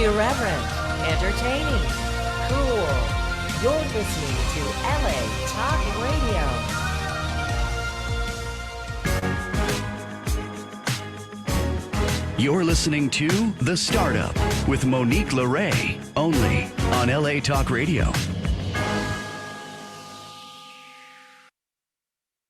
Irreverent, entertaining, cool. You're listening to LA Talk Radio. You're listening to The Startup with Monique LeRae, only on LA Talk Radio.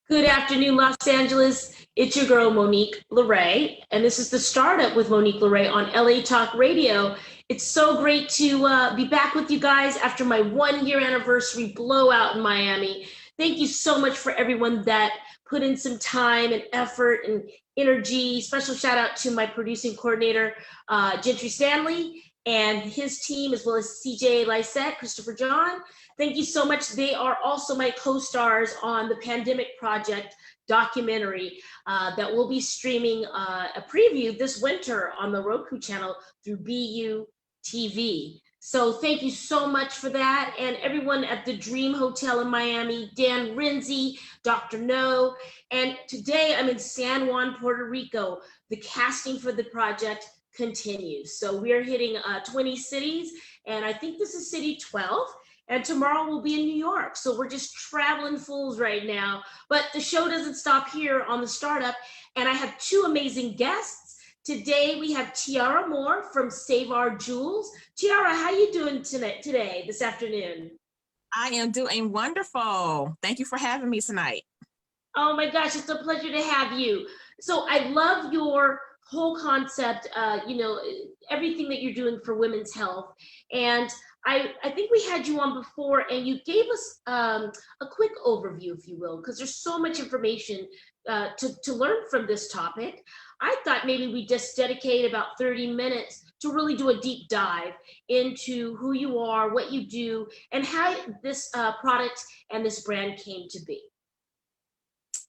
Good afternoon, Los Angeles. It's your girl, Monique LeRae, and this is The Startup with Monique LeRae on LA Talk Radio. It's so great to be back with you guys after my 1-year anniversary blowout in Miami. Thank you so much for everyone that put in some time and effort and energy. Special shout out to my producing coordinator, Gentry Stanley, and his team, as well as CJ Lysette, Christopher John. Thank you so much. They are also my co-stars on the Pandemic Project documentary that will be streaming a preview this winter on the Roku channel through BU TV. So thank you so much for that. And everyone at the Dream Hotel in Miami, Dan Renzi, Dr. No. And today I'm in San Juan, Puerto Rico. The casting for the project continues. So we're hitting 20 cities, and I think this is city 12. And tomorrow we'll be in New York. So we're just traveling fools right now. But the show doesn't stop here on The Startup. And I have two amazing guests. Today we have Tiara Moore from Save Our Jewels. Tiara, how you doing today, this afternoon? I am doing wonderful. Thank you for having me tonight. Oh my gosh, it's a pleasure to have you. So I love your whole concept, everything that you're doing for women's health. And I think we had you on before, and you gave us a quick overview, if you will, because there's so much information to learn from this topic. I thought maybe we just dedicate about 30 minutes to really do a deep dive into who you are, what you do, and how this product and this brand came to be.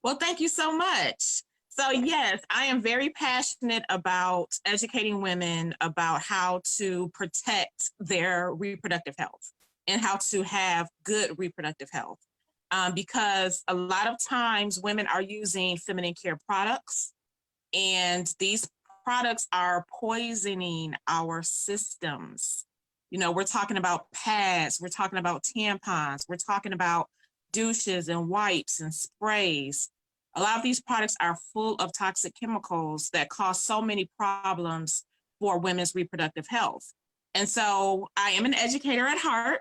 Well, thank you so much. So yes, I am very passionate about educating women about how to protect their reproductive health and how to have good reproductive health. Because a lot of times women are using feminine care products, and these products are poisoning our systems. You know, we're talking about pads, we're talking about tampons, we're talking about douches and wipes and sprays. A lot of these products are full of toxic chemicals that cause so many problems for women's reproductive health. And so I am an educator at heart.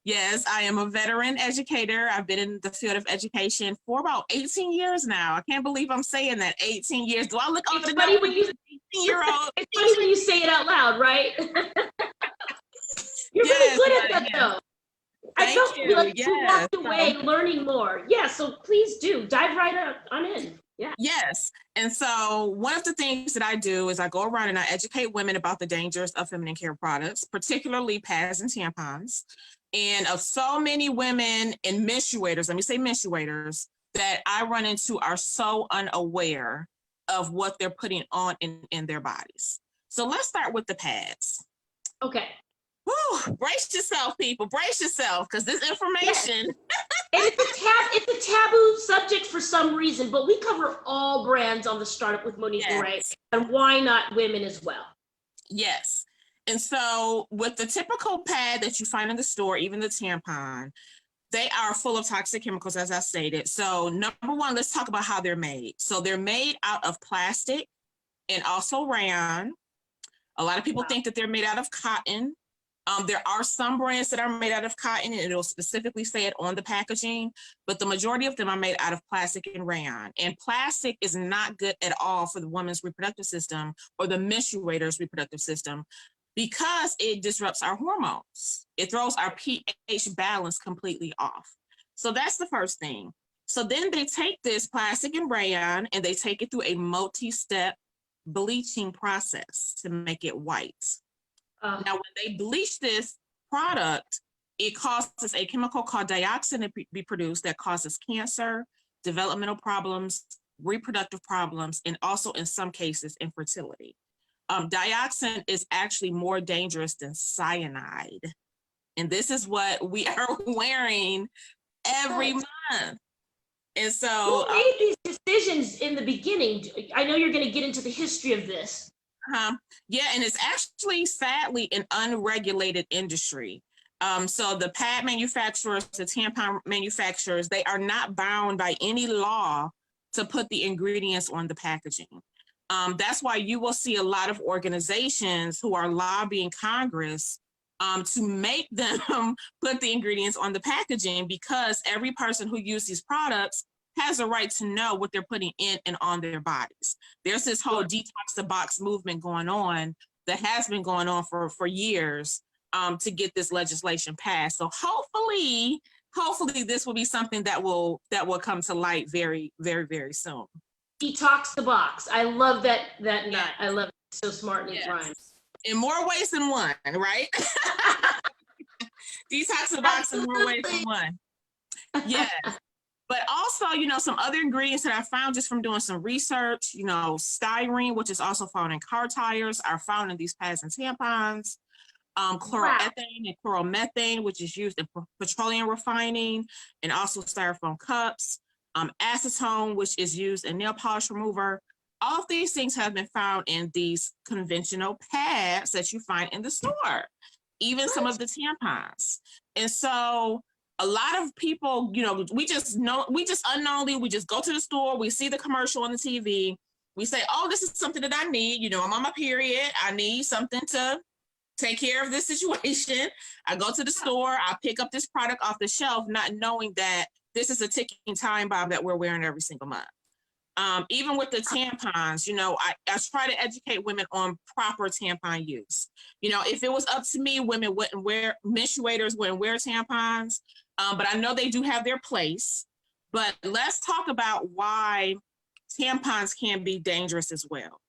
Yes. I am a veteran educator. I've been in the field of education for about 18 years now. I can't believe I'm saying that, 18 years. Do I look older than 18-year-old? It's funny when you say it out loud, right? You're really good at that, though. I felt like you walked away learning more. Yeah, so please do dive right on in. Yeah. Yes. And so one of the things that I do is I go around and I educate women about the dangers of feminine care products, particularly pads and tampons. And of so many women and menstruators, let me say menstruators, that I run into are so unaware of what they're putting on in their bodies. So let's start with the pads. Okay. Whew, brace yourself, people. Brace yourself, because this information. And it's a taboo subject for some reason, but we cover all brands on The Startup with Monique LeRae, and why not women as well? Yes. And so with the typical pad that you find in the store, even the tampon, they are full of toxic chemicals, as I stated. So number one, let's talk about how they're made. So they're made out of plastic and also rayon. A lot of people think that they're made out of cotton. There are some brands that are made out of cotton, and it'll specifically say it on the packaging, but the majority of them are made out of plastic and rayon. And plastic is not good at all for the woman's reproductive system or the menstruator's reproductive system because it disrupts our hormones. It throws our pH balance completely off. So that's the first thing. So then they take this plastic and rayon and they take it through a multi-step bleaching process to make it white. Now, when they bleach this product, it causes a chemical called dioxin to be produced that causes cancer, developmental problems, reproductive problems, and also in some cases, infertility. Dioxin is actually more dangerous than cyanide. And this is what we are wearing every month. And so who made these decisions in the beginning? I know you're going to get into the history of this, Yeah, and it's actually sadly an unregulated industry. So the pad manufacturers, the tampon manufacturers, they are not bound by any law to put the ingredients on the packaging. That's why you will see a lot of organizations who are lobbying Congress to make them put the ingredients on the packaging, because every person who uses these products has a right to know what they're putting in and on their bodies. There's this whole detox the box movement going on that has been going on for years to get this legislation passed. So hopefully this will be something that will come to light very, very, very soon. Detox the box. I love that nut. I love it. It's so smart and it rhymes. In more ways than one, right? Detox the box in more ways than one. Yes. But also, some other ingredients that I found just from doing some research, styrene, which is also found in car tires, are found in these pads and tampons. Chloroethane and chloromethane, which is used in petroleum refining, and also styrofoam cups. Acetone, which is used in nail polish remover. All of these things have been found in these conventional pads that you find in the store, even some of the tampons. And so a lot of people, we just unknowingly, we just go to the store, we see the commercial on the TV, we say, oh, this is something that I need. I'm on my period. I need something to take care of this situation. I go to the store, I pick up this product off the shelf, not knowing that this is a ticking time bomb that we're wearing every single month. Even with the tampons, I try to educate women on proper tampon use. If it was up to me, menstruators wouldn't wear tampons, but I know they do have their place. But let's talk about why tampons can be dangerous as well.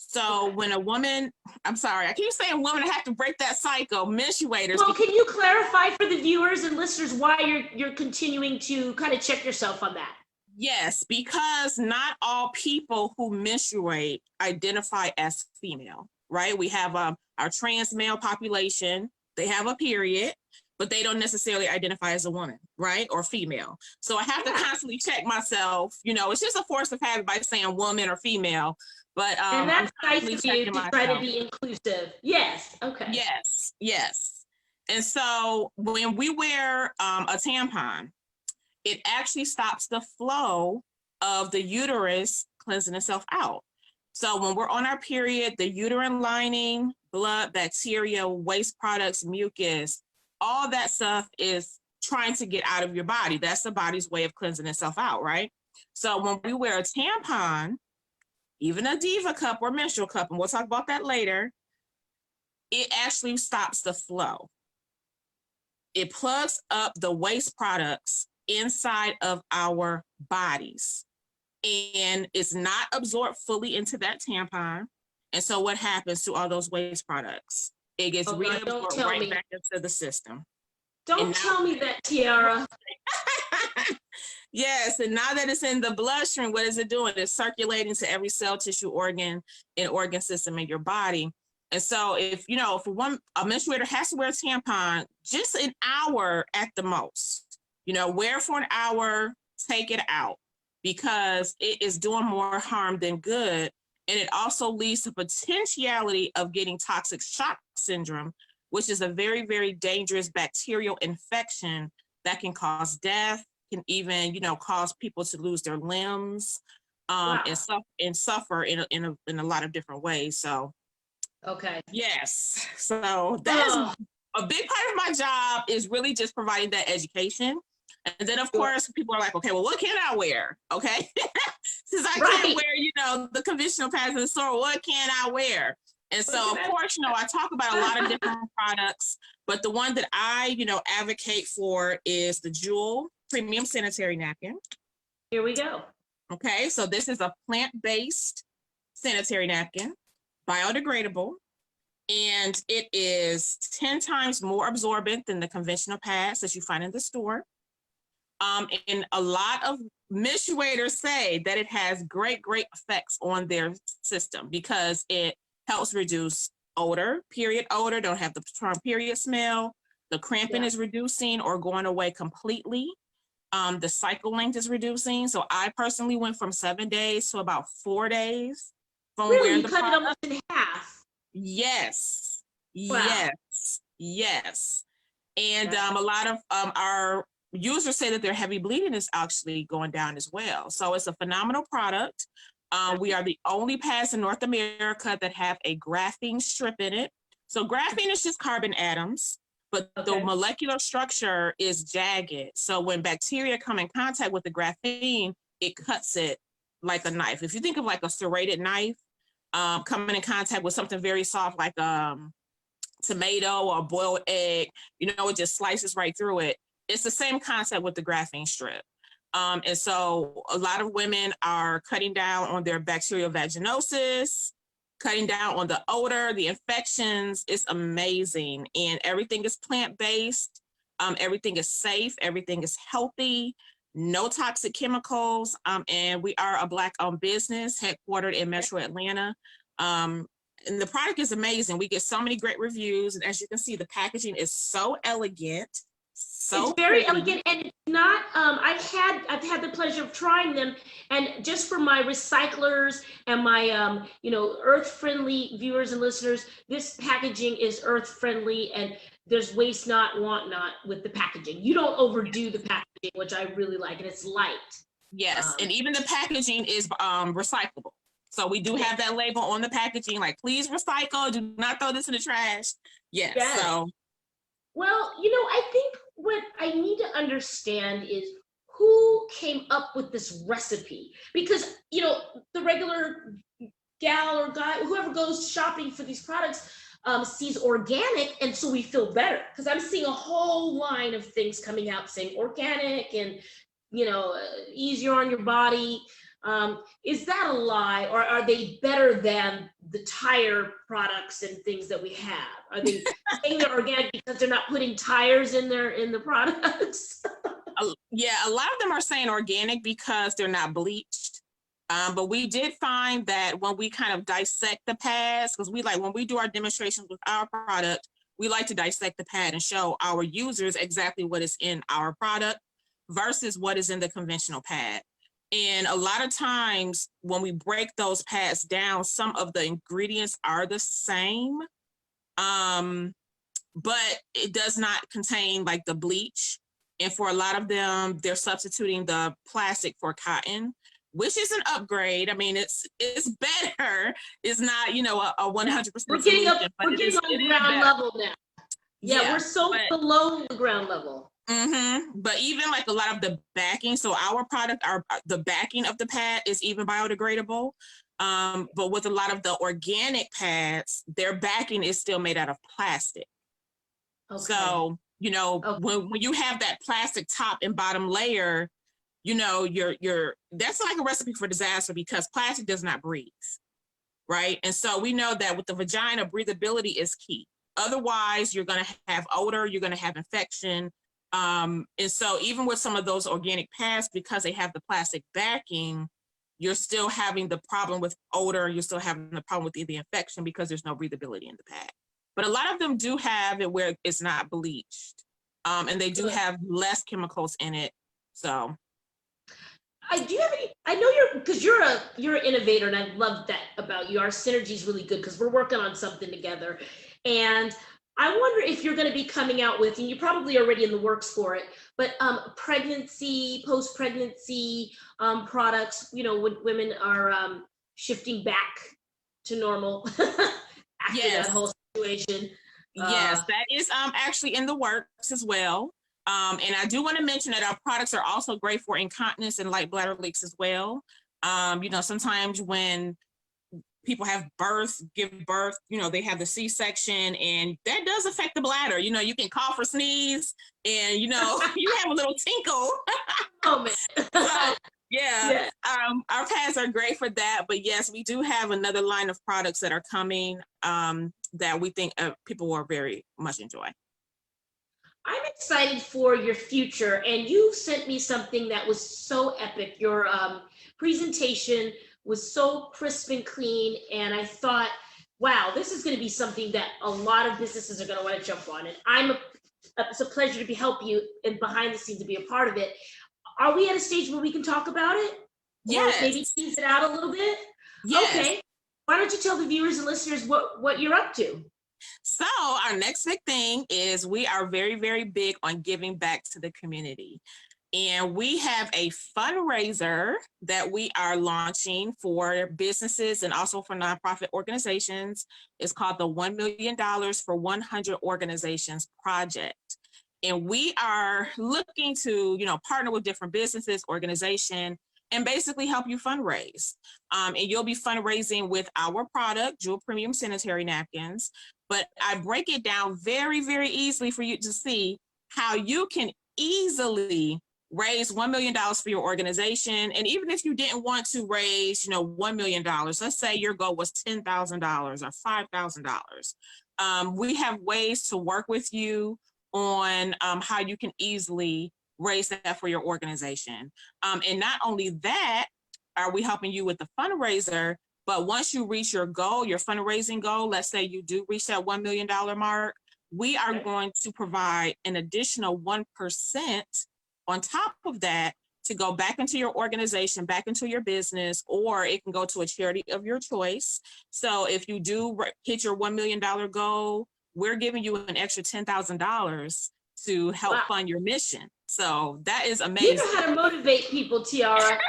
So when a woman, I'm sorry, I keep saying women, I have to break that cycle, menstruators. Well, can you clarify for the viewers and listeners why you're continuing to kind of check yourself on that? Yes, because not all people who menstruate identify as female, right? We have our trans male population, they have a period, but they don't necessarily identify as a woman, right? Or female. So I have to constantly check myself, it's just a force of habit by saying woman or female. But and that's nice of you to try to be inclusive. Yes. Okay. Yes. And so when we wear a tampon, it actually stops the flow of the uterus cleansing itself out. So when we're on our period, the uterine lining, blood, bacteria, waste products, mucus, all that stuff is trying to get out of your body. That's the body's way of cleansing itself out, right? So when we wear a tampon, even a Diva cup or menstrual cup, and we'll talk about that later, it actually stops the flow. It plugs up the waste products inside of our bodies, and it's not absorbed fully into that tampon. And so what happens to all those waste products? It gets reabsorbed right back into the system. Don't tell me that, Tiara. Yes, and now that it's in the bloodstream, what is it doing? It's circulating to every cell, tissue, organ, and organ system in your body. And so if a menstruator has to wear a tampon, just an hour at the most, wear for an hour, take it out, because it is doing more harm than good. And it also leads to potentiality of getting toxic shock syndrome, which is a very, very dangerous bacterial infection that can cause death, can even, cause people to lose their limbs, and suffer in a lot of different ways. So, okay. Yes. So that is a big part of my job, is really just providing that education. And then of course people are like, okay, well, what can I wear? Okay. Since I can't wear, the conventional pads in the store, what can I wear? And so, of course, I talk about a lot of different products, but the one that I, advocate for is the Jewel Premium Sanitary Napkin. Here we go. Okay, so this is a plant-based sanitary napkin, biodegradable, and it is 10 times more absorbent than the conventional pads that you find in the store. And a lot of menstruators say that it has great, great effects on their system, because it helps reduce odor, period odor, don't have the strong period smell. The cramping is reducing or going away completely. The cycle length is reducing. So I personally went from 7 days to about 4 days from Really, wearing you the cut it product. almost in half. Yes, Wow. yes. And a lot of our users say that their heavy bleeding is actually going down as well. So it's a phenomenal product. We are the only pads in North America that have a graphene strip in it. So graphene is just carbon atoms, but the molecular structure is jagged. So when bacteria come in contact with the graphene, it cuts it like a knife. If you think of like a serrated knife, coming in contact with something very soft like tomato or boiled egg, it just slices right through it. It's the same concept with the graphene strip. And so a lot of women are cutting down on their bacterial vaginosis, cutting down on the odor, the infections. It's amazing. And everything is plant-based. Everything is safe. Everything is healthy. No toxic chemicals. And we are a Black-owned business headquartered in Metro Atlanta. And the product is amazing. We get so many great reviews. And as you can see, the packaging is so elegant. It's very elegant, and it's not. I've had the pleasure of trying them, and just for my recyclers and my earth-friendly viewers and listeners, this packaging is earth-friendly, and there's waste not, want not with the packaging. You don't overdo the packaging, which I really like, and it's light. Yes, and even the packaging is recyclable. So we do have that label on the packaging, like please recycle. Do not throw this in the trash. Yes. So. Well, I think what I need to understand is who came up with this recipe, because the regular gal or guy, whoever goes shopping for these products, sees organic, and so we feel better, because I'm seeing a whole line of things coming out saying organic and easier on your body. Is that a lie, or are they better than the tire products and things that we have? Are they saying they're organic because they're not putting tires in the products? Yeah, a lot of them are saying organic because they're not bleached. But we did find that when we kind of dissect the pads, because when we do our demonstrations with our product, we like to dissect the pad and show our users exactly what is in our product versus what is in the conventional pad. And a lot of times when we break those pads down, some of the ingredients are the same, but it does not contain like the bleach. And for a lot of them, they're substituting the plastic for cotton, which is an upgrade. I mean, it's better. It's not, a 100%. We're getting on the ground level now. Yeah, we're so below the ground level. But even like a lot of the backing, so our product, the backing of the pad is even biodegradable. But with a lot of the organic pads, their backing is still made out of plastic. Okay. So, when you have that plastic top and bottom layer, you're that's like a recipe for disaster, because plastic does not breathe, right? And so we know that with the vagina, breathability is key. Otherwise, you're going to have odor, you're going to have infection. And so even with some of those organic pads, because they have the plastic backing, you're still having the problem with odor. You're still having the problem with the infection because there's no breathability in the pad. But a lot of them do have it where it's not bleached. And they do have less chemicals in it. So. I know because you're an innovator, and I love that about you. Our synergy is really good because we're working on something together. And I wonder if you're going to be coming out with, and you're probably already in the works for it, but pregnancy, post-pregnancy products, when women are shifting back to normal after that whole situation. Yes, that is actually in the works as well. And I do want to mention that our products are also great for incontinence and light bladder leaks as well. Sometimes when people give birth, they have the C-section, and that does affect the bladder. You can cough or sneeze, and, you have a little tinkle. Oh, man. So, yeah. Our pads are great for that. But yes, we do have another line of products that are coming that we think people will very much enjoy. I'm excited for your future, and you sent me something that was so epic. Your presentation was so crisp and clean, and I thought, wow, this is going to be something that a lot of businesses are going to want to jump on, and it's a pleasure to help you and behind the scenes to be a part of it. Are we at a stage where we can talk about it? Yes. Or maybe tease it out a little bit? Yes. Okay. why don't you tell the viewers and listeners what you're up to? So our next big thing is we are very, very big on giving back to the community. And we have a fundraiser that we are launching for businesses and also for nonprofit organizations. It's called the $1 million for 100 Organizations Project. And we are looking to, partner with different businesses, organizations, and basically help you fundraise. And you'll be fundraising with our product, Jewel Premium Sanitary Napkins. But I break it down very, very easily for you to see how you can easily raise $1 million for your organization. And even if you didn't want to raise, $1 million, let's say your goal was $10,000 or $5,000. We have ways to work with you on how you can easily raise that for your organization. And not only that, are we helping you with the fundraiser, but once you reach your goal, your fundraising goal, let's say you do reach that $1 million mark, we are going to provide an additional 1% on top of that to go back into your organization, back into your business, or it can go to a charity of your choice. So if you do hit your $1 million goal, we're giving you an extra $10,000 to help fund your mission. So that is amazing. You know how to motivate people, Tiara.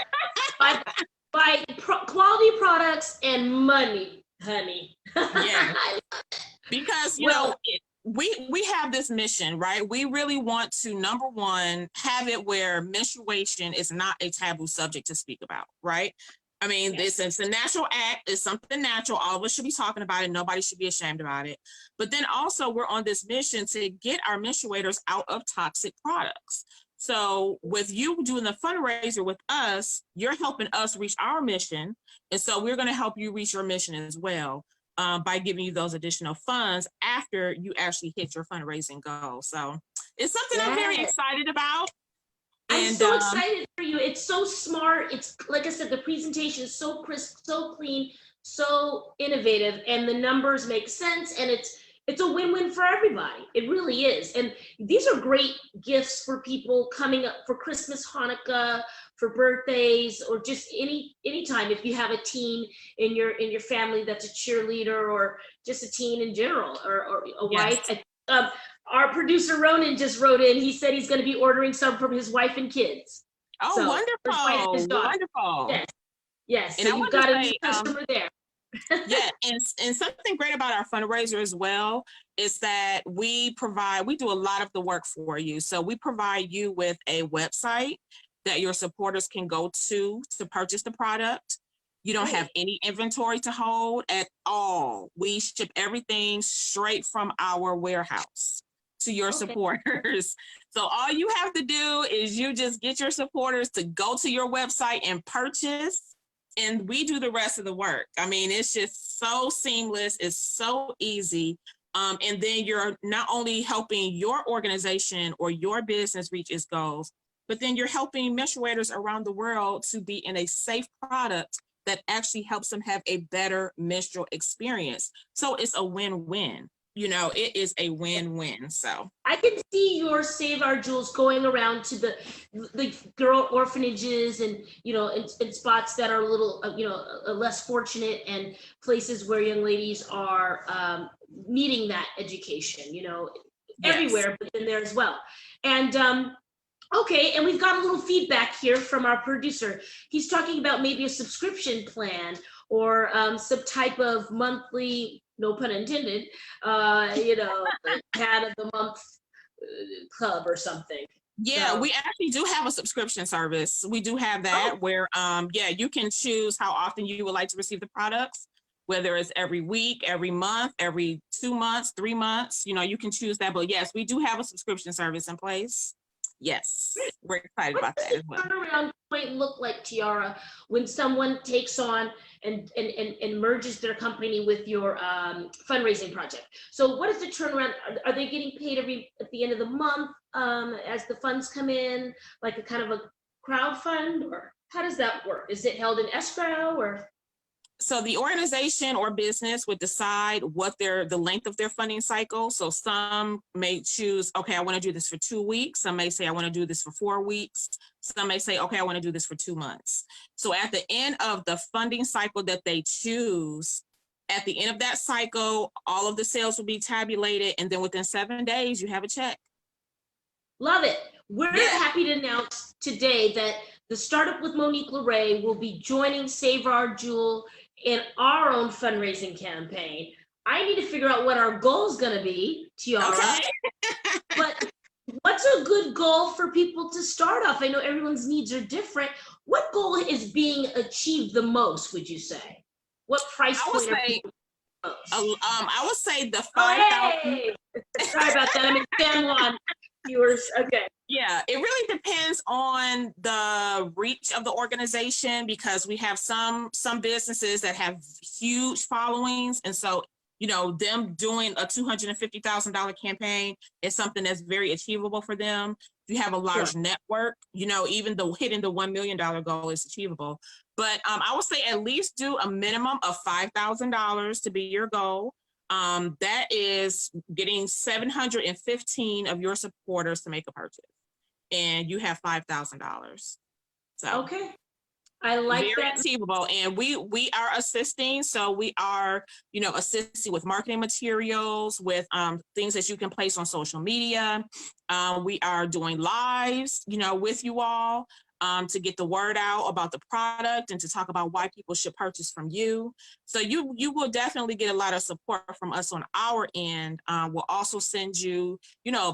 by quality products and money, honey. Yeah. Because, we have this mission, right? We really want to, number one, have it where menstruation is not a taboo subject to speak about, right? I mean, it's a natural act. It's something natural. All of us should be talking about it. Nobody should be ashamed about it. But then also we're on this mission to get our menstruators out of toxic products. So with you doing the fundraiser with us, you're helping us reach our mission. And so we're going to help you reach your mission as well. By giving you those additional funds after you actually hit your fundraising goal. So it's something I'm very excited about. I'm so excited for you. It's so smart. It's like I said, the presentation is so crisp, so clean, so innovative, and the numbers make sense, and it's a win-win for everybody. It really is. And these are great gifts for people coming up for Christmas, Hanukkah, for birthdays, or just any time. If you have a teen in your family that's a cheerleader, or just a teen in general, or a wife. Our producer Ronan just wrote in. He said he's going to be ordering some from his wife and kids. Oh, so, wonderful! Wonderful. Yes. And so you've got a new customer there. Yeah, and something great about our fundraiser as well is that we do a lot of the work for you. So we provide you with a website that your supporters can go to purchase the product. You don't have any inventory to hold at all. We ship everything straight from our warehouse to your supporters. So all you have to do is you just get your supporters to go to your website and purchase, and we do the rest of the work. I mean, it's just so seamless. It's so easy. And then you're not only helping your organization or your business reach its goals, but then you're helping menstruators around the world to be in a safe product that actually helps them have a better menstrual experience. So it's a win-win. It is a win-win. So I can see your Save Our Jewels going around to the girl orphanages and, in spots that are a little, less fortunate, and places where young ladies are needing that education, everywhere, but then there as well. And, okay, and we've got a little feedback here from our producer. He's talking about maybe a subscription plan or some type of monthly, no pun intended, Cat of the Month club or something. Yeah, we actually do have a subscription service. We do have that where, you can choose how often you would like to receive the products, whether it's every week, every month, every 2 months, 3 months, you can choose that. But yes, we do have a subscription service in place. Yes, we're excited about that as well. What does the turnaround point look like, Tiara, when someone takes on and merges their company with your fundraising project? So what is the turnaround? Are they getting paid at the end of the month as the funds come in, like a kind of a crowd fund, or how does that work? Is it held in escrow, or? So the organization or business would decide what the length of their funding cycle. So some may choose, okay, I want to do this for 2 weeks. Some may say, I want to do this for 4 weeks. Some may say, okay, I want to do this for 2 months. So at the end of the funding cycle that they choose, at the end of that cycle, all of the sales will be tabulated. And then within 7 days, you have a check. Love it. We're happy to announce today that the Startup with Monique LeRae will be joining Save Our Jewel in our own fundraising campaign. I need to figure out what our goal is going to be, Tiara. Okay. But what's a good goal for people to start off? I know everyone's needs are different. What goal is being achieved the most, would you say? What price point are people most? I would say the 5,000. Hey! Sorry about that. I'm in San Juan. Viewers. Okay. Yeah, it really depends on the reach of the organization, because we have some businesses that have huge followings. And so, them doing a $250,000 campaign is something that's very achievable for them. If you have a large network, even hitting the $1 million goal is achievable. But I would say at least do a minimum of $5,000 to be your goal. That is getting 715 of your supporters to make a purchase, and you have $5,000. So okay, I like very that. Achievable, and we are assisting. So we are, assisting with marketing materials, with things that you can place on social media. We are doing lives, with you all. To get the word out about the product and to talk about why people should purchase from you. So you will definitely get a lot of support from us on our end. We'll also send you,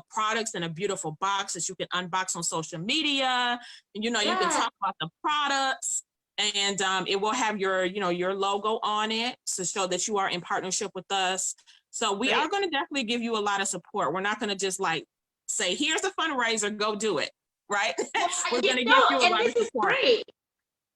products in a beautiful box that you can unbox on social media. And, you can talk about the products, and it will have your logo on it to show that you are in partnership with us. So we are going to definitely give you a lot of support. We're not going to just say, here's a fundraiser, go do it. Right? We're going to give you a lot of support. Great.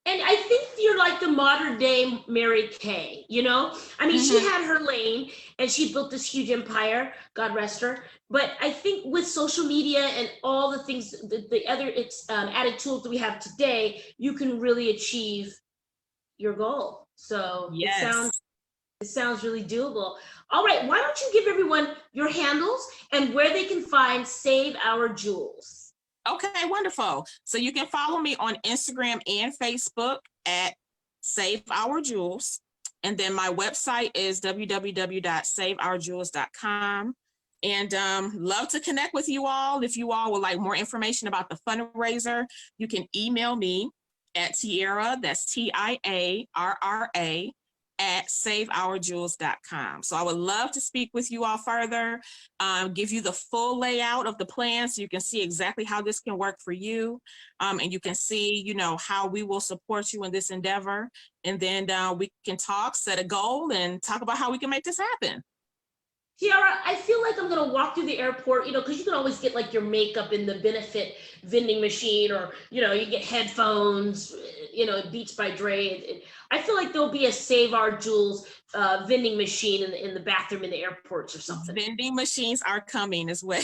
And I think you're like the modern day Mary Kay, I mean, she had her lane and she built this huge empire, God rest her. But I think with social media and all the things, the other added tools that we have today, you can really achieve your goal. So it sounds really doable. All right, why don't you give everyone your handles and where they can find Save Our Jewels? Okay, wonderful. So you can follow me on Instagram and Facebook at Save Our Jewels. And then my website is www.saveourjewels.com. And love to connect with you all. If you all would like more information about the fundraiser, you can email me at Tiara, that's TIARRA, at saveourjewels.com. So I would love to speak with you all further, give you the full layout of the plan so you can see exactly how this can work for you. And you can see, how we will support you in this endeavor. And then we can talk, set a goal, and talk about how we can make this happen. Tiara, I feel like I'm going to walk through the airport, because you can always get like your makeup in the benefit vending machine, or, you get headphones, Beats by Dre. I feel like there'll be a Save Our Jewels vending machine in the bathroom in the airports or something. Vending machines are coming as well.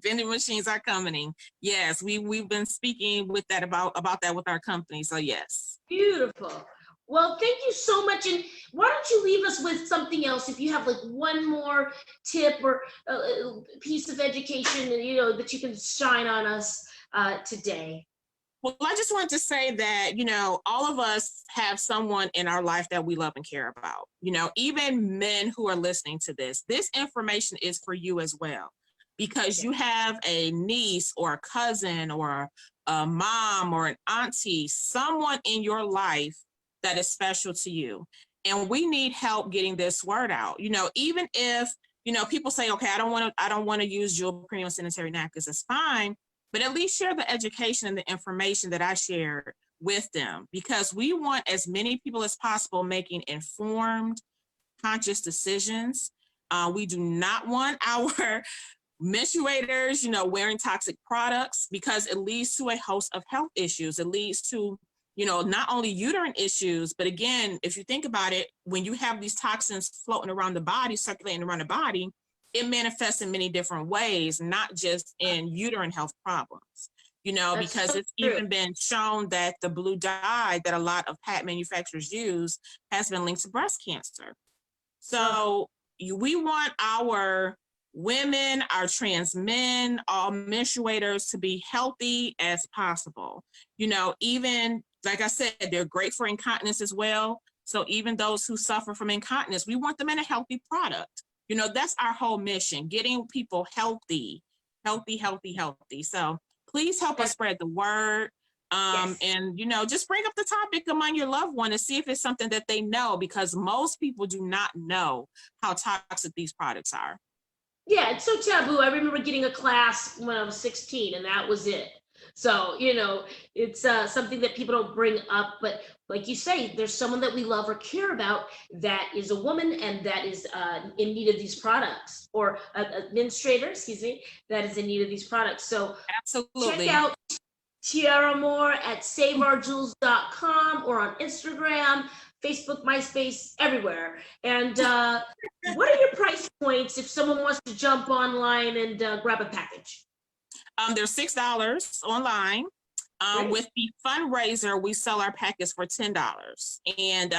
Vending machines are coming. Yes, we've been speaking with that about that with our company. So yes. Beautiful. Well, thank you so much. And why don't you leave us with something else? If you have like one more tip or piece of education, that you can shine on us today. Well, I just wanted to say that, all of us have someone in our life that we love and care about. Even men who are listening to this information is for you as well, because you have a niece or a cousin or a mom or an auntie, someone in your life that is special to you. And we need help getting this word out. Even if, people say, okay, I don't want to use Jewel Premium Sanitary Napkins, it's fine. But at least share the education and the information that I shared with them, because we want as many people as possible making informed, conscious decisions. We do not want our menstruators, wearing toxic products, because it leads to a host of health issues. It leads to, not only uterine issues, but again, if you think about it, when you have these toxins floating around the body, circulating around the body, it manifests in many different ways, not just in uterine health problems. That's because so it's true. even been shown that the blue dye that a lot of pad manufacturers use has been linked to breast cancer. So we want our women, our trans men, all menstruators to be healthy as possible. Even like I said, they're great for incontinence as well. So even those who suffer from incontinence, we want them in a healthy product. That's our whole mission, getting people healthy, healthy, healthy, healthy. So please help us spread the word. Yes. And just bring up the topic among your loved one and see if it's something that they know, because most people do not know how toxic these products are. Yeah, it's so taboo. I remember getting a class when I was 16, and that was it. So, it's something that people don't bring up. But like you say, there's someone that we love or care about that is a woman and that is in need of these products, or an administrator, excuse me, that is in need of these products. So Absolutely. check out Tiara Moore at saveourjewels.com or on Instagram, Facebook, MySpace, everywhere. And what are your price points if someone wants to jump online and grab a package? They're $6 online. With the fundraiser, we sell our packets for $10. And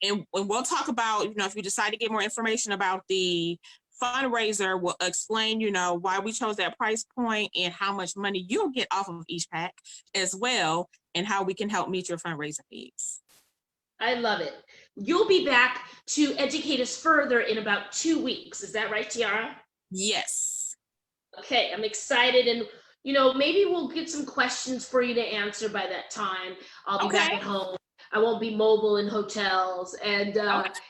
and we'll talk about, if you decide to get more information about the fundraiser, we'll explain, why we chose that price point and how much money you'll get off of each pack as well, and how we can help meet your fundraising needs. I love it. You'll be back to educate us further in about 2 weeks. Is that right, Tiara? Yes. Okay, I'm excited. And, maybe we'll get some questions for you to answer by that time. I'll be back at home. I won't be mobile in hotels. And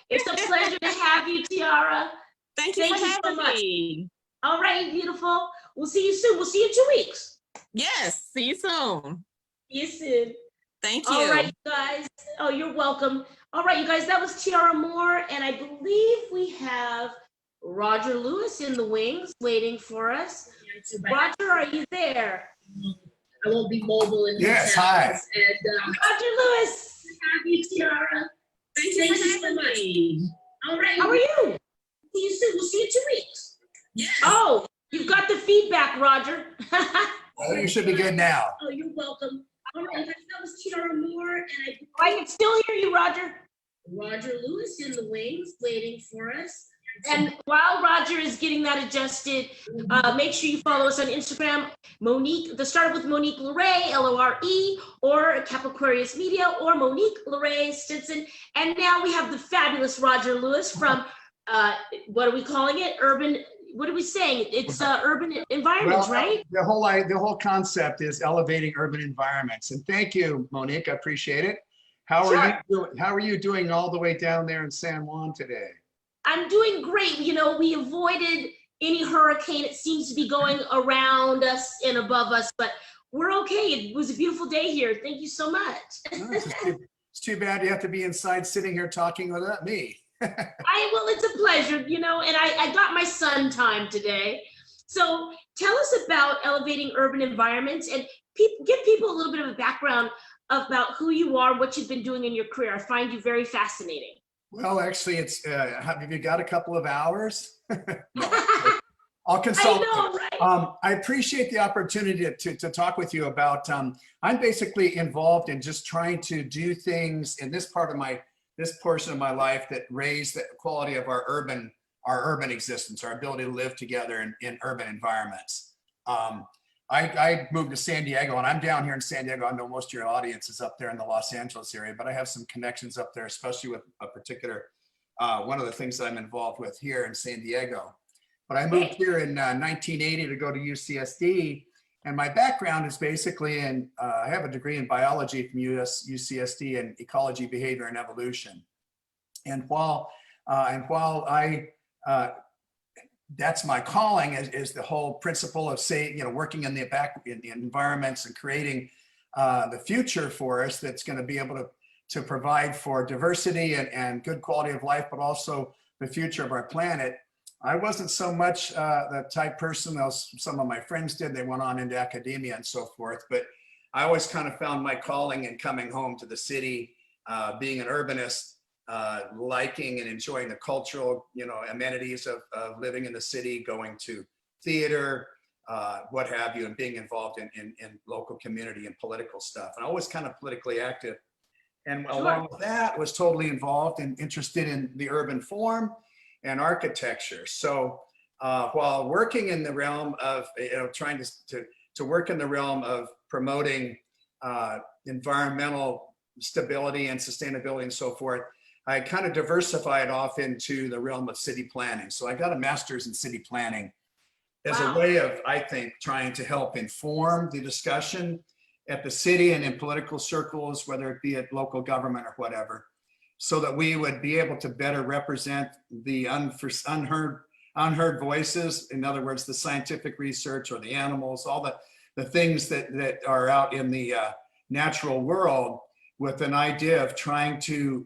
it's a pleasure to have you, Tiara. Thank you for having me. All right, beautiful. We'll see you soon. We'll see you in 2 weeks. Yes, see you soon. See you soon. Thank you. All right, you guys. Oh, you're welcome. All right, you guys, that was Tiara Moore, and I believe we have Roger Lewis in the wings waiting for us. Roger, are you there? I won't be mobile in Yes, hi. And Roger Lewis, have you, Tiara? Thank you so much. All right, how are you? See you soon. We'll see you in 2 weeks. Yes. Oh, you've got the feedback, Roger. Well, you should be good now. Oh, you're welcome. All right, that was Tiara Moore, and I can still hear you, Roger. Roger Lewis in the wings, waiting for us. And while Roger is getting that adjusted, make sure you follow us on Instagram, Monique, the startup with Monique Lore, Lore, or Capricornius Media, or Monique Lore Stinson. And now we have the fabulous Roger Lewis from, what are we calling it? What are we saying? It's urban environments, right? The whole concept is elevating urban environments. And thank you, Monique. I appreciate it. How are you doing all the way down there in San Juan today? I'm doing great. We avoided any hurricane. It seems to be going around us and above us, but we're okay. It was a beautiful day here. Thank you so much. It's too bad you have to be inside sitting here talking without me. Well, it's a pleasure, and I got my sun time today. So tell us about elevating urban environments and give people a little bit of a background about who you are, what you've been doing in your career. I find you very fascinating. Well, actually, it's have you got a couple of hours? I'll consult. I know, right? I appreciate the opportunity to talk with you about. I'm basically involved in just trying to do things in this portion of my life that raise the quality of our urban existence, our ability to live together in urban environments. I moved to San Diego, and I'm down here in San Diego. I know most of your audience is up there in the Los Angeles area, but I have some connections up there, especially with a particular, one of the things that I'm involved with here in San Diego. But I moved here in 1980 to go to UCSD, and my background is basically I have a degree in biology from UCSD in ecology, behavior, and evolution. And while that's my calling is the whole principle of working in the environments and creating the future for us that's going to be able to provide for diversity and good quality of life, but also the future of our planet. I wasn't so much the type person as some of my friends did. They went on into academia and so forth, but I always kind of found my calling in coming home to the city, being an urbanist, liking and enjoying the cultural, amenities of living in the city, going to theater, what have you, and being involved in local community and political stuff, and always kind of politically active. And along with that, was totally involved and interested in the urban form and architecture. So while working in the realm of, trying to work in the realm of promoting environmental stability and sustainability and so forth, I kind of diversified off into the realm of city planning. So I got a master's in city planning as a way of, I think, trying to help inform the discussion at the city and in political circles, whether it be at local government or whatever, so that we would be able to better represent the unheard voices. In other words, the scientific research or the animals, all the things that are out in the natural world, with an idea of trying to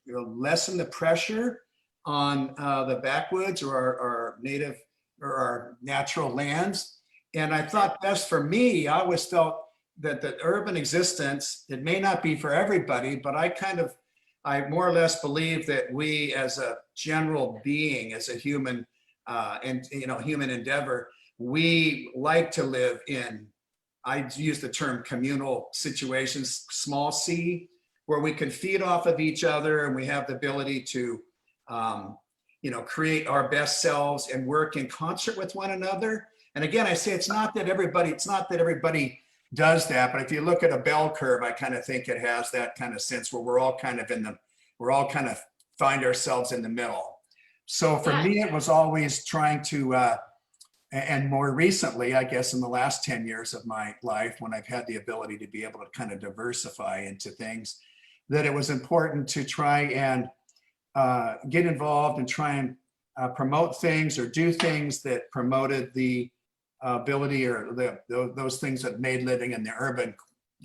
lessen the pressure on the backwoods or our native or our natural lands. And I thought best for me, I always felt that the urban existence, it may not be for everybody, but I more or less believe that we as a general being, as a human human endeavor, we like to live in, I use the term communal situations, small c, where we can feed off of each other and we have the ability to create our best selves and work in concert with one another. And again, I say it's not that everybody does that, but if you look at a bell curve, I kind of think it has that kind of sense where we're all kind of find ourselves in the middle. So for me, it was always trying to, and more recently, I guess in the last 10 years of my life, when I've had the ability to be able to kind of diversify into things, that it was important to try and get involved and try and promote things or do things that promoted the ability or those things that made living in the urban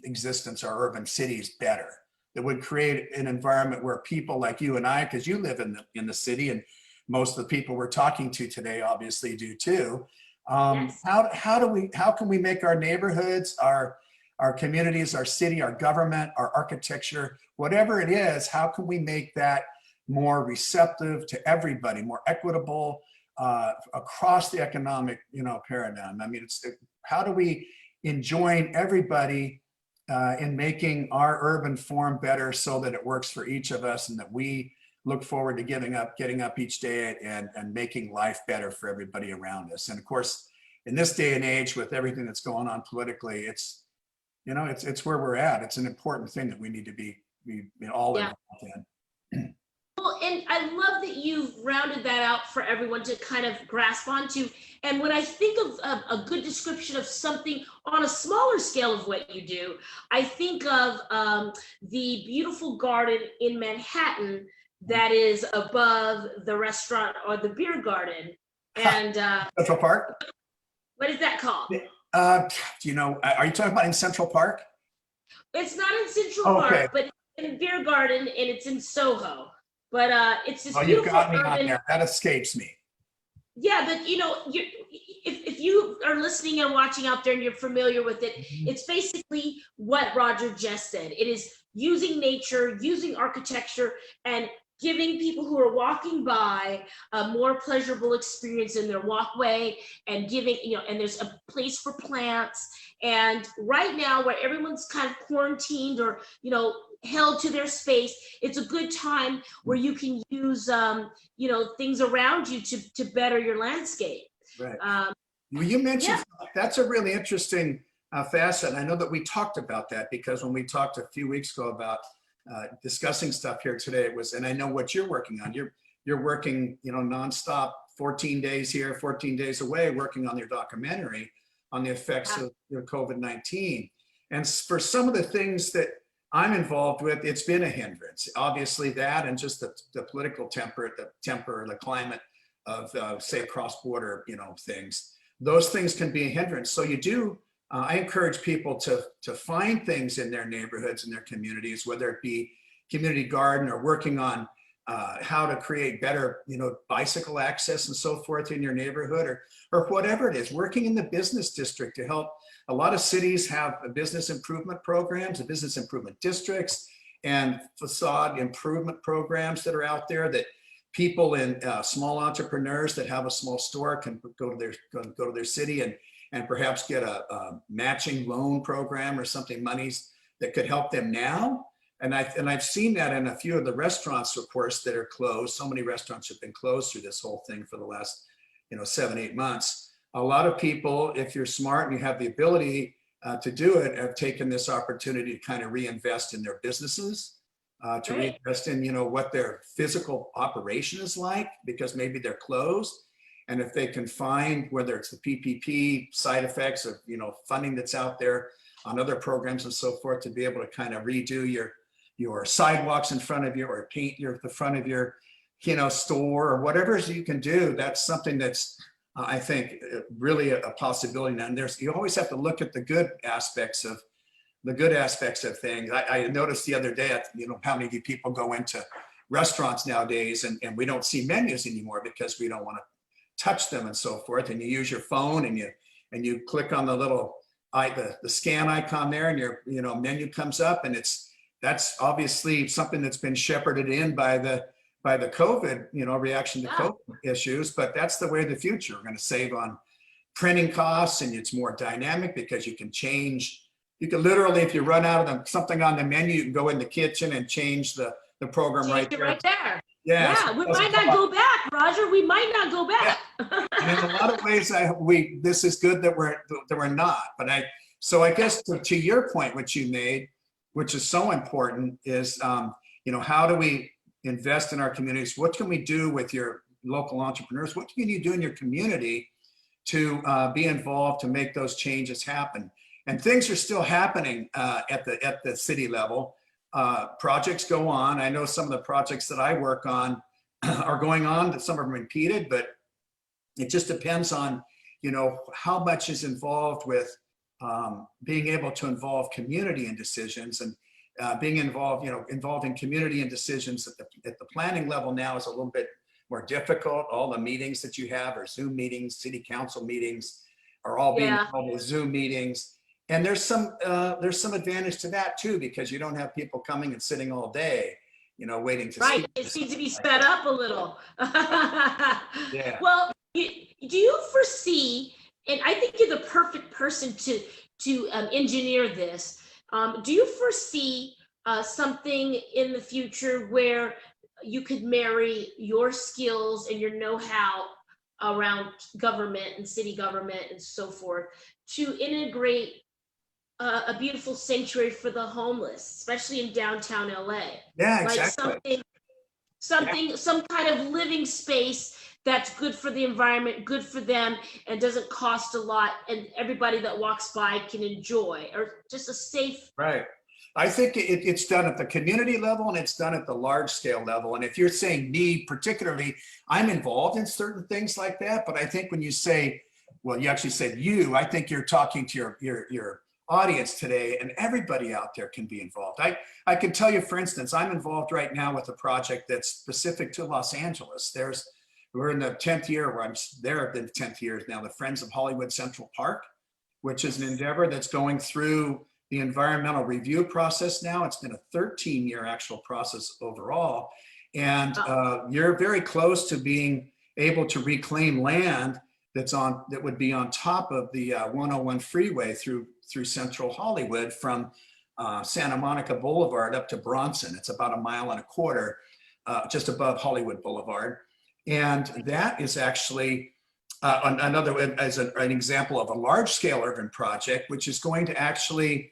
existence or urban cities better, that would create an environment where people like you and I, because you live in the city, and most of the people we're talking to today obviously do too. Yes. How can we make our neighborhoods, our communities, our city, our government, our architecture, whatever it is, how can we make that more receptive to everybody, more equitable across the economic paradigm? I mean, how do we enjoin everybody in making our urban form better so that it works for each of us, and that we look forward to getting up each day and making life better for everybody around us. And of course, in this day and age, with everything that's going on politically, it's where we're at. It's an important thing that we need to be all involved in. Well, and I love that you've rounded that out for everyone to kind of grasp onto. And when I think of a good description of something on a smaller scale of what you do, I think of the beautiful garden in Manhattan that is above the restaurant or the beer garden. And Central Park? What is that called? Are you talking about in Central Park? It's not in Central Park, but in a beer garden, and it's in Soho. But it's this beautiful. You got me urban, on there. That escapes me. Yeah, but if you are listening and watching out there and you're familiar with it, it's basically what Roger just said. It is using nature, using architecture, and giving people who are walking by a more pleasurable experience in their walkway, and giving, and there's a place for plants. And right now, where everyone's kind of quarantined or, held to their space, it's a good time where you can use, things around you to better your landscape. Right. Well, you mentioned that's a really interesting facet. And I know that we talked about that, because when we talked a few weeks ago about discussing stuff here today, it was, and I know what you're working on. You're working, nonstop, 14 days here, 14 days away, working on your documentary on the effects of COVID-19. And for some of the things that I'm involved with, it's been a hindrance. Obviously that, and just the political temper, the climate of say cross-border, things. Those things can be a hindrance. So I encourage people to find things in their neighborhoods and their communities, whether it be community garden or working on how to create better, bicycle access and so forth in your neighborhood, or whatever it is, working in the business district to help. A lot of cities have business improvement programs, business improvement districts, and facade improvement programs that are out there that people in small entrepreneurs that have a small store can go to their city and perhaps get a matching loan program or something, monies that could help them now. And I've seen that in a few of the restaurants, of course, that are closed. So many restaurants have been closed through this whole thing for the last 7-8 months. A lot of people, if you're smart and you have the ability to do it, have taken this opportunity to kind of reinvest in their businesses, to reinvest in what their physical operation is like, because maybe they're closed. And if they can find, whether it's the PPP side effects of funding that's out there on other programs and so forth, to be able to kind of redo your sidewalks in front of you, or paint the front of your store, or whatever you can do, that's something that's I think really a possibility. Now, and you always have to look at the good aspects of things. I noticed the other day, how many people go into restaurants nowadays, and we don't see menus anymore because we don't want to touch them and so forth. And you use your phone and you click on the little the scan icon there, and your menu comes up, and that's obviously something that's been shepherded in by the COVID reaction to COVID issues. But that's the way of the future. We're going to save on printing costs, and it's more dynamic because you can change. You can literally, if you run out of something on the menu, you can go in the kitchen and change the program right there. Yeah, we might not go back, Roger. We might not go back. Yeah. And in a lot of ways, this is good that we're not. But I guess to your point, which you made, which is so important, is how do we invest in our communities? What can we do with your local entrepreneurs? What can you do in your community to be involved to make those changes happen? And things are still happening at the city level. Projects go on. I know some of the projects that I work on are going on. Some are impeded, but it just depends on, how much is involved with being able to involve community in decisions, and being involved in community in decisions at the planning level now is a little bit more difficult. All the meetings that you have are Zoom meetings. City council meetings are all being held as Zoom meetings. And there's some advantage to that too, because you don't have people coming and sitting all day, waiting to Right, speak. it needs to be sped up a little. Yeah. Well, do you foresee, and I think you're the perfect person to engineer this. Do you foresee something in the future where you could marry your skills and your know-how around government and city government and so forth to integrate a beautiful sanctuary for the homeless, especially in downtown LA? Yeah, Like exactly. some kind of living space that's good for the environment, good for them, and doesn't cost a lot, and everybody that walks by can enjoy, or just a safe. Right. I think it's done at the community level, and it's done at the large scale level. And if you're saying me particularly, I'm involved in certain things like that. But I think when you say, well, you actually said I think you're talking to your audience today, and everybody out there can be involved. I can tell you, for instance, I'm involved right now with a project that's specific to Los Angeles. We're in the 10th year, where I'm there in 10th years now, the Friends of Hollywood Central Park, which is an endeavor that's going through the environmental review process now. It's been a 13-year actual process overall. And you're very close to being able to reclaim land that would be on top of the 101 freeway through Central Hollywood, from Santa Monica Boulevard up to Bronson. It's about 1.25 miles, just above Hollywood Boulevard. And that is actually an example of a large scale urban project, which is going to actually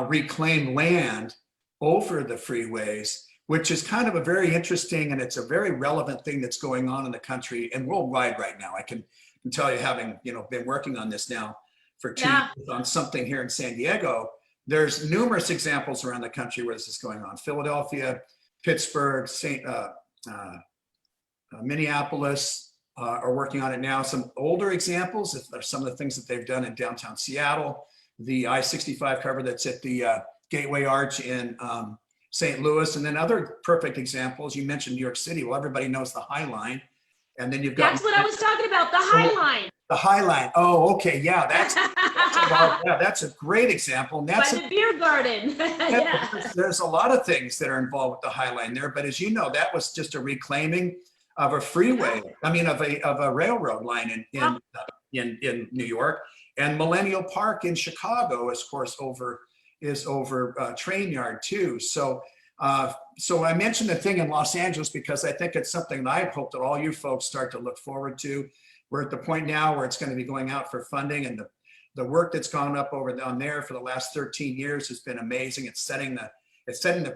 reclaim land over the freeways, which is kind of a very interesting, and it's a very relevant thing that's going on in the country and worldwide right now. I can tell you, having been working on this now for 2 years on something here in San Diego, there's numerous examples around the country where this is going on. Philadelphia, Pittsburgh, Minneapolis are working on it now. Some older examples are some of the things that they've done in downtown Seattle, the I-65 cover that's at the Gateway Arch in St. Louis, and then other perfect examples. You mentioned New York City. Well, everybody knows the High Line. And then you've got— That's what I was talking about, the High Line. The High Line. Oh, okay. Yeah, that's a great example. And that's by the beer garden. There's a lot of things that are involved with the High Line there. But as you know, that was just a reclaiming of a freeway. I mean, of a railroad line in New York, and Millennial Park in Chicago, of course, is over Train Yard too. So I mentioned the thing in Los Angeles because I think it's something that I hope that all you folks start to look forward to. We're at the point now where it's going to be going out for funding, and the work that's gone up on there for the last 13 years has been amazing. It's setting the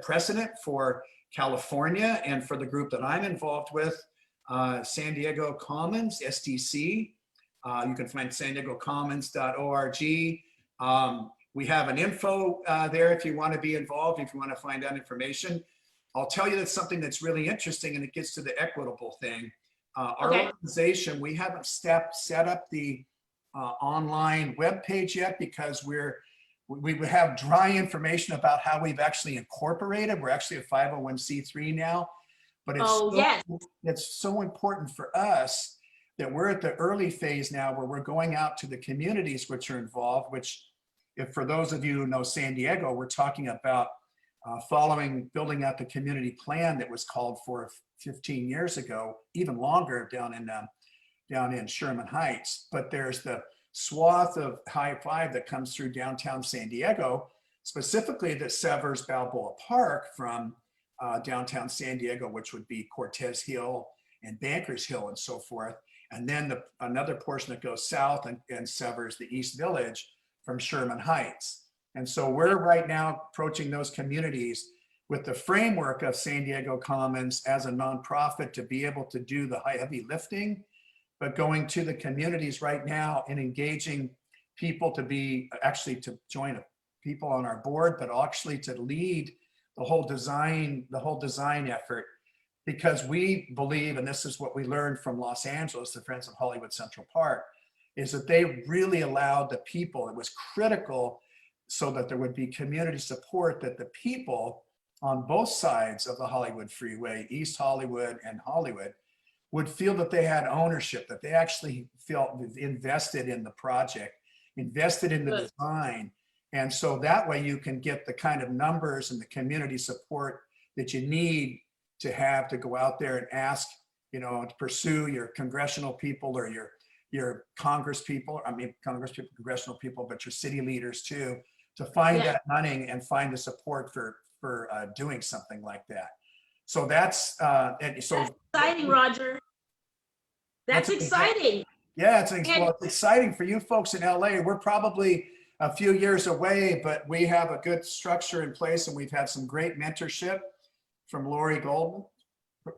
precedent for California and for the group that I'm involved with, San Diego Commons, SDC. You can find sandiegocommons.org. We have an info there if you want to be involved, if you want to find out information. I'll tell you that's something that's really interesting, and it gets to the equitable thing. Our organization, we haven't set up the online webpage yet because we would have dry information about how we've actually incorporated. We're actually a 501c3 now, but it's so important for us that we're at the early phase now where we're going out to the communities which are involved, which, if for those of you who know San Diego, we're talking about building out the community plan that was called for 15 years ago, even longer down in Sherman Heights. But there's the swath of High Five that comes through downtown San Diego, specifically that severs Balboa Park from downtown San Diego, which would be Cortez Hill and Bankers Hill and so forth. And then another portion that goes south and severs the East Village from Sherman Heights. And so we're right now approaching those communities with the framework of San Diego Commons as a nonprofit to be able to do the heavy lifting, but going to the communities right now and engaging people to join people on our board, but actually to lead the whole design effort, because we believe, and this is what we learned from Los Angeles, the Friends of Hollywood Central Park, is that they really allowed the people, it was critical so that there would be community support, that the people on both sides of the Hollywood freeway, East Hollywood and Hollywood, would feel that they had ownership, that they actually felt invested in the project, invested in the design. And so that way you can get the kind of numbers and the community support that you need to have to go out there and ask, to pursue your congressional people or your congressional people, but your city leaders too, to find that money and find the support for doing something like that. So that's exciting, Roger. That's exciting. Yeah, it's exciting for you folks in LA. We're probably a few years away, but we have a good structure in place, and we've had some great mentorship from Lori Golden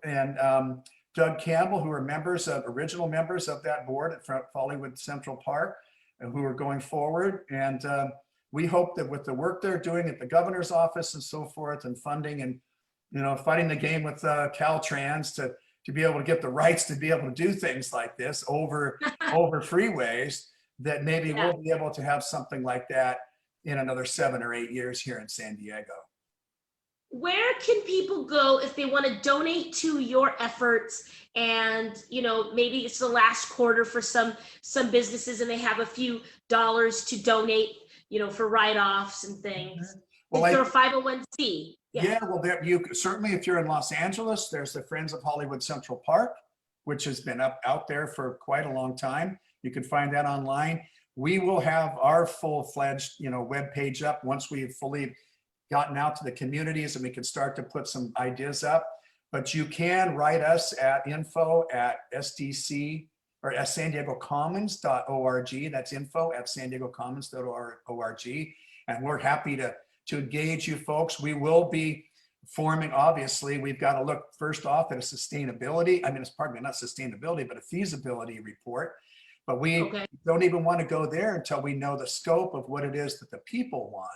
and Doug Campbell, who are original members of that board at Hollywood Central Park, and who are going forward. And we hope that with the work they're doing at the governor's office and so forth, and funding and fighting the game with Caltrans to be able to get the rights to be able to do things like this over freeways, that maybe we'll be able to have something like that in another 7 or 8 years here in San Diego. Where can people go if they want to donate to your efforts? And maybe it's the last quarter for some businesses, and they have a few dollars to donate, for write-offs and things. Well, is there a 501c? Yeah, well, you certainly, if you're in Los Angeles, there's the Friends of Hollywood Central Park, which has been out there for quite a long time. You can find that online. We will have our full-fledged, web page up once we've fully gotten out to the communities and we can start to put some ideas up. But you can write us at info@SDC or at sandiegocommons.org. That's info@sandiegocommons.org. And we're happy to engage you folks. We will be forming, obviously, we've got to look first off at a sustainability, not sustainability, but a feasibility report. But we don't even want to go there until we know the scope of what it is that the people want.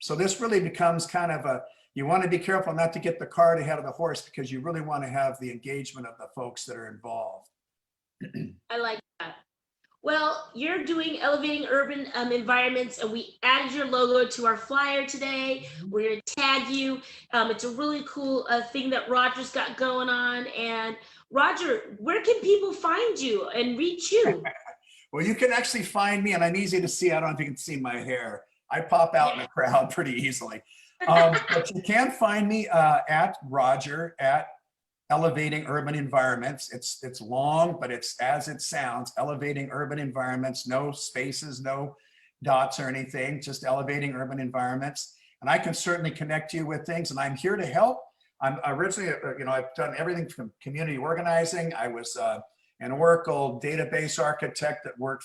So this really becomes kind of you want to be careful not to get the cart ahead of the horse, because you really want to have the engagement of the folks that are involved. I like that. Well, you're doing Elevating Urban Environments, and we added your logo to our flyer today. We're going to tag you. It's a really cool thing that Roger's got going on. And Roger, where can people find you and reach you? Well, you can actually find me, and I'm easy to see. I don't know if you can see my hair. I pop out in the crowd pretty easily. But you can find me at Roger at elevating urban environments. It's long, but it's as it sounds, elevating urban environments, no spaces, no dots or anything, just elevating urban environments. And I can certainly connect you with things, and I'm here to help. I'm originally, I've done everything from community organizing. I was an Oracle database architect that worked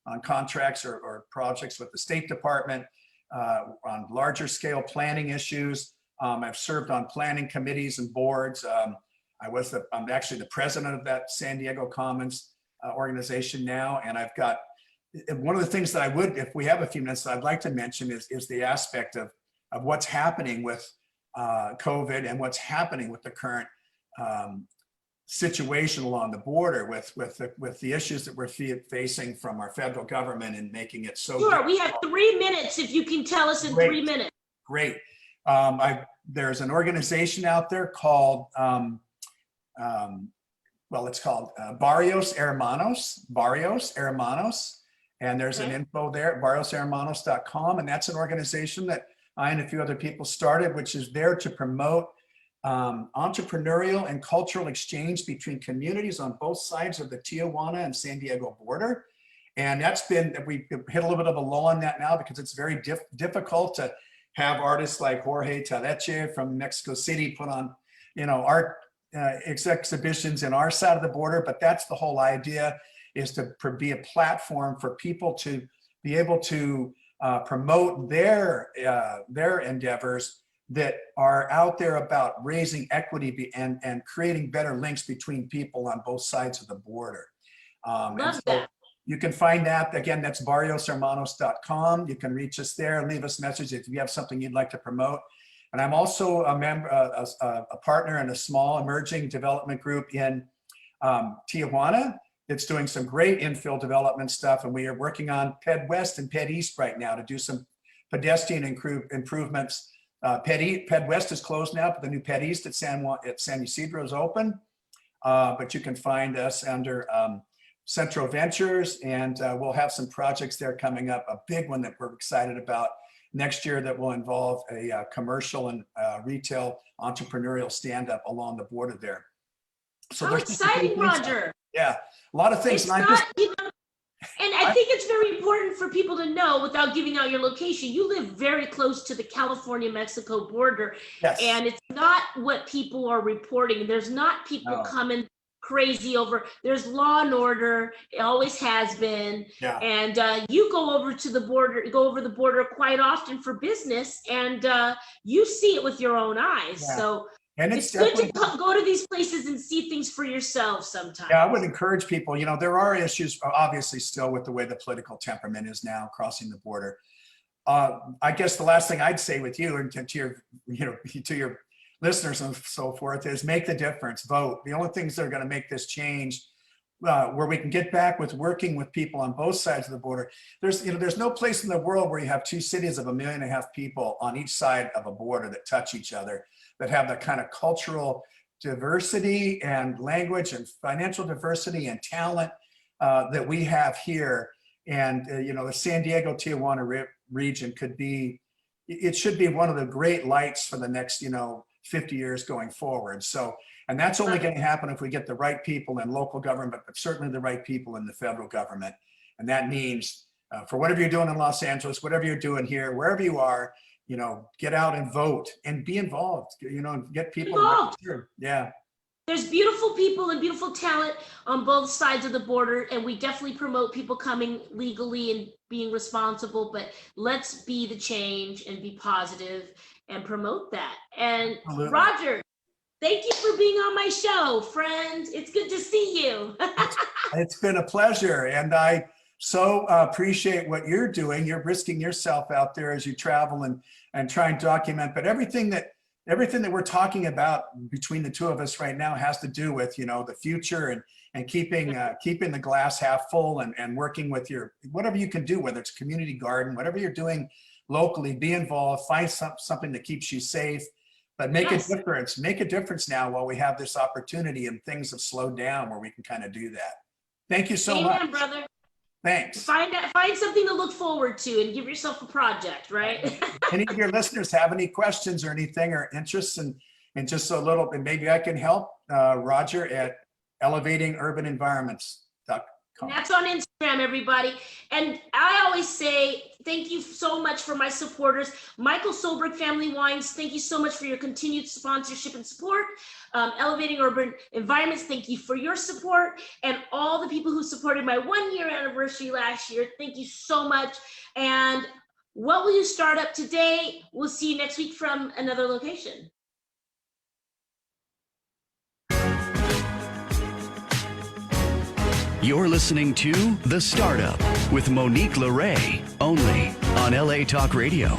on contracts or projects with the State Department on larger scale planning issues. I've served on planning committees and boards. I'm actually the president of that San Diego Commons organization now. And I've got, one of the things that if we have a few minutes, that I'd like to mention is the aspect of what's happening with COVID and what's happening with the current situation along the border with the issues that we're facing from our federal government and making it so. Sure, we have 3 minutes if you can tell us in 3 minutes. Great. There's an organization out there called, it's called Barrios Hermanos, and there's an info there at barrioshermanos.com, and that's an organization that I and a few other people started, which is there to promote entrepreneurial and cultural exchange between communities on both sides of the Tijuana and San Diego border. And we hit a little bit of a lull on that now because it's very difficult to have artists like Jorge Taleche from Mexico City put on, art exhibitions in our side of the border. But that's the whole idea, is to be a platform for people to be able to promote their endeavors that are out there about raising equity and creating better links between people on both sides of the border. Love that. You can find that, again, that's barrioshermanos.com. You can reach us there and leave us a message if you have something you'd like to promote. And I'm also a member, a partner in a small emerging development group in Tijuana. It's doing some great infill development stuff. And we are working on Ped West and Ped East right now to do some pedestrian improvements. Ped West is closed now, but the new Ped East at San Ysidro is open. But you can find us under Centro Ventures, and we'll have some projects there coming up. A big one that we're excited about next year that will involve a commercial and retail entrepreneurial stand-up along the border there. So how exciting, Roger. Yeah, a lot of things. And I think it's very important for people to know, without giving out your location, you live very close to the California-Mexico border. Yes. And it's not what people are reporting. There's not people coming crazy over. There's law and order. It always has been. Yeah. And you go over the border quite often for business, and you see it with your own eyes. Yeah. So and it's good to go to these places and see things for yourself sometimes. Yeah, I would encourage people, there are issues obviously still with the way the political temperament is now crossing the border. I guess the last thing I'd say with you and to your listeners and so forth is make the difference, vote. The only things that are going to make this change where we can get back with working with people on both sides of the border. There's no place in the world where you have two cities of 1.5 million people on each side of a border that touch each other, that have the kind of cultural diversity and language and financial diversity and talent that we have here. And, the San Diego Tijuana region it should be one of the great lights for the next, 50 years going forward. So, and that's only going to happen if we get the right people in local government, but certainly the right people in the federal government. And that means for whatever you're doing in Los Angeles, whatever you're doing here, wherever you are, get out and vote and be involved, and get people involved. Yeah. There's beautiful people and beautiful talent on both sides of the border, and we definitely promote people coming legally and being responsible, but let's be the change and be positive and promote that. And absolutely. Roger, thank you for being on my show, friend. It's good to see you. It's been a pleasure. And I so appreciate what you're doing. You're risking yourself out there as you travel and try and document, but everything that we're talking about between the two of us right now has to do with, the future and keeping the glass half full and working with whatever you can do, whether it's community garden, whatever you're doing locally, be involved, find something that keeps you safe, but make a difference now while we have this opportunity and things have slowed down where we can kind of do that. Thank you so much. Amen, brother. Thanks. Find something to look forward to and give yourself a project, right? Any of your listeners have any questions or anything or interests and just a little, and maybe I can help Roger at elevatingurbanenvironments.com. And that's on Instagram, everybody. And I always say thank you so much for my supporters. Michael Solberg Family Wines, thank you so much for your continued sponsorship and support. Elevating Urban Environments, thank you for your support. And all the people who supported my 1-year anniversary last year, thank you so much. And what will you start up today? We'll see you next week from another location. You're listening to The Startup with Monique LeRae, only on LA Talk Radio.